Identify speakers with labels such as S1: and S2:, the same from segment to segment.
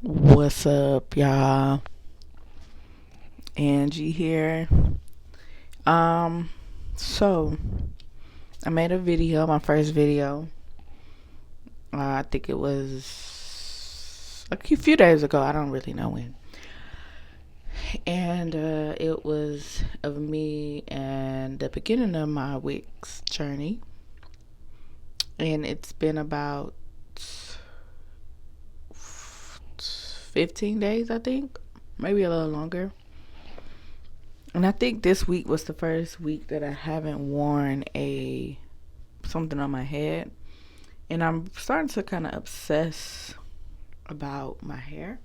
S1: What's up, y'all? Angie here. Um, so I made a video, my first video. I think it was a few days ago. I don't really know when. And it was of me and the beginning of my Wicks journey. And it's been about 15 days, I think. Maybe a little longer. And I think this week was the first week that I haven't worn something on my head. And I'm starting to kind of obsess about my hair.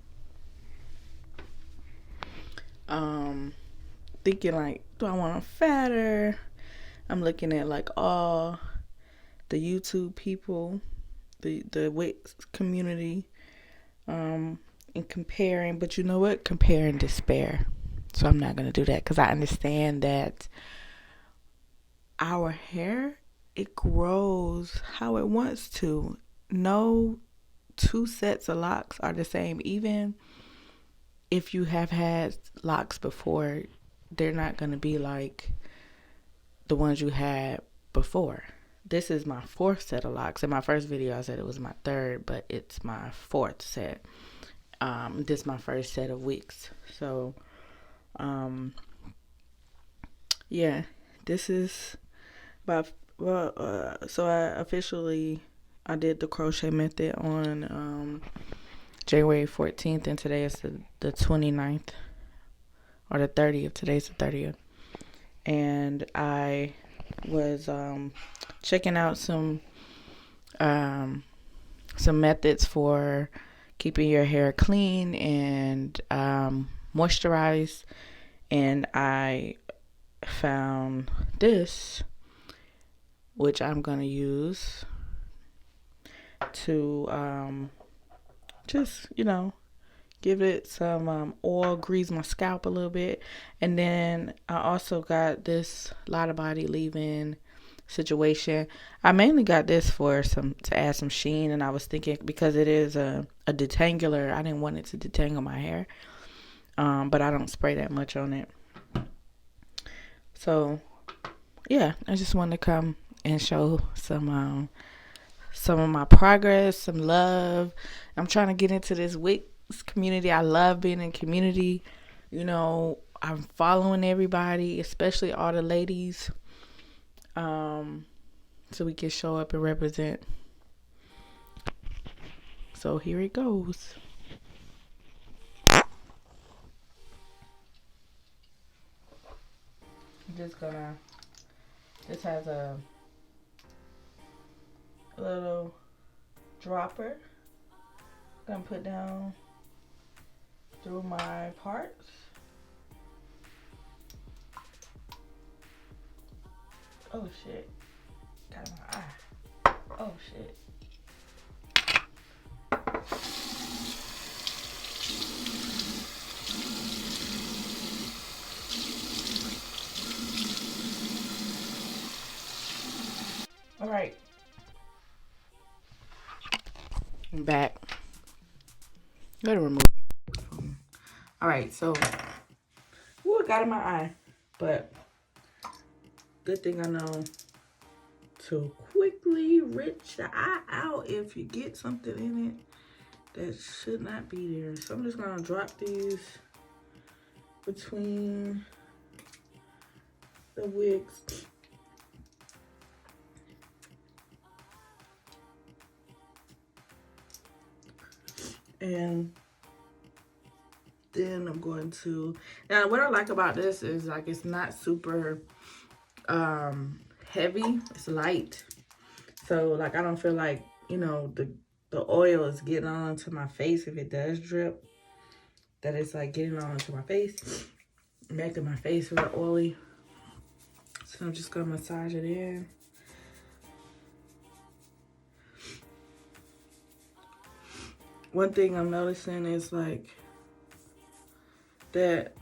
S1: Thinking like, do I want it fatter? I'm looking at like all the YouTube people, the Wicks community, and comparing. But you know what? Compare and despair. So I'm not gonna do that because I understand that our hair, it grows how it wants to. No two sets of locks are the same. Even if you have had locks before, they're not going to be like the ones you had before. This is my fourth set of locks. In my first video, I said it was my third, but it's my fourth set. This is my first set of Wicks. So, yeah, this is about, so I did the crochet method on, January 14th, and today is the 29th, or the 30th. Today's the 30th. And I was checking out some methods for keeping your hair clean and moisturized. And I found this, which I'm going to use to just, give it some oil, grease my scalp a little bit. And then I also got this lot of body leave-in situation. I mainly got this to add some sheen, and I was thinking because it is a detangler, I didn't want it to detangle my hair. But I don't spray that much on it. So yeah, I just wanted to come and show some of my progress, some love. I'm trying to get into this Wicks community. I love being in community. I'm following everybody, especially all the ladies, so we can show up and represent. So here it goes. This has a little dropper. Gonna put down through my parts. Oh shit. Got my eye. Oh shit. Alright. I'm back. Gotta remove it. Alright, so it got in my eye. But good thing I know to quickly rinse the eye out if you get something in it that should not be there. So I'm just gonna drop these between the wigs. And then I'm going to, now what I like about this is like it's not super heavy, it's light. So like I don't feel like, the oil is getting onto my face if it does drip. That it's like getting onto my face, making my face real oily. So I'm just gonna massage it in. One thing I'm noticing is like that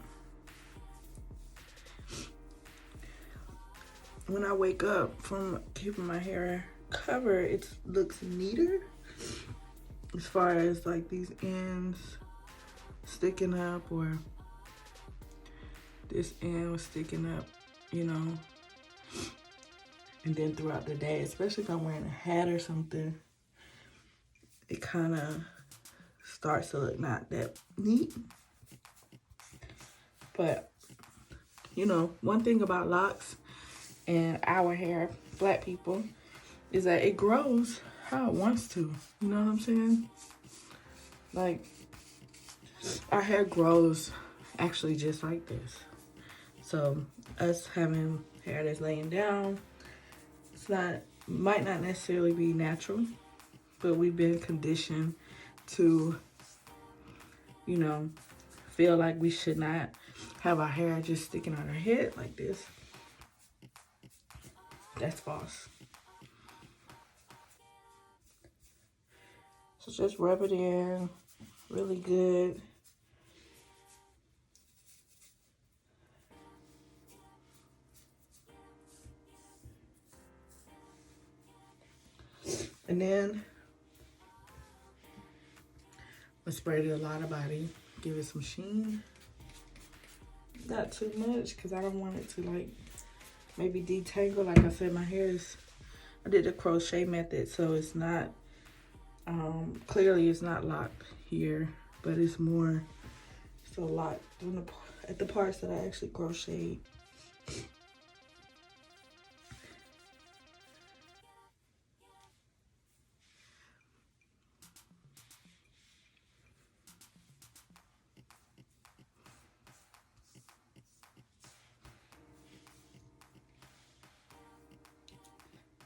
S1: when I wake up from keeping my hair covered, it looks neater as far as like these ends sticking up, or this end was sticking up, you know. And then throughout the day, especially if I'm wearing a hat or something, it kind of starts to look not that neat. But, you know, one thing about locks and our hair, black people, is that it grows how it wants to. You know what I'm saying? Like, our hair grows actually just like this. So us having hair that's laying down, might not necessarily be natural, but we've been conditioned to, you know, feel like we should not have our hair just sticking on our head like this. That's false. So just rub it in really good. And then let's spray it a lot of body. Give it some sheen. Not too much, because I don't want it to like maybe detangle. Like I said, my hair is, I did the crochet method, so it's not, clearly it's not locked here, but it's more, it's a lot at the parts that I actually crocheted.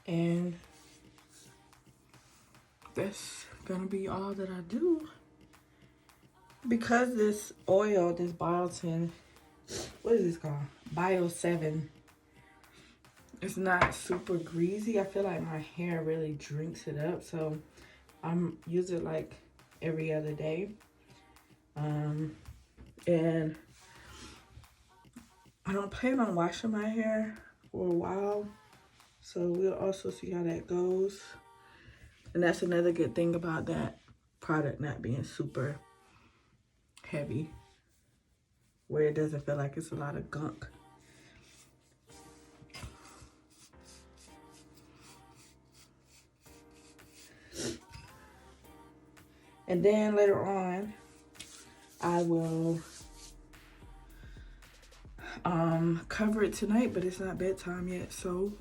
S1: And that's gonna be all that I do. Because this oil, this biotin, what is this called? Bio 7. It's not super greasy. I feel like my hair really drinks it up. So I'm using it like every other day. And I don't plan on washing my hair for a while. So we'll also see how that goes. And that's another good thing about that product not being super heavy, where it doesn't feel like it's a lot of gunk. And then later on, I will cover it tonight, but it's not bedtime yet, so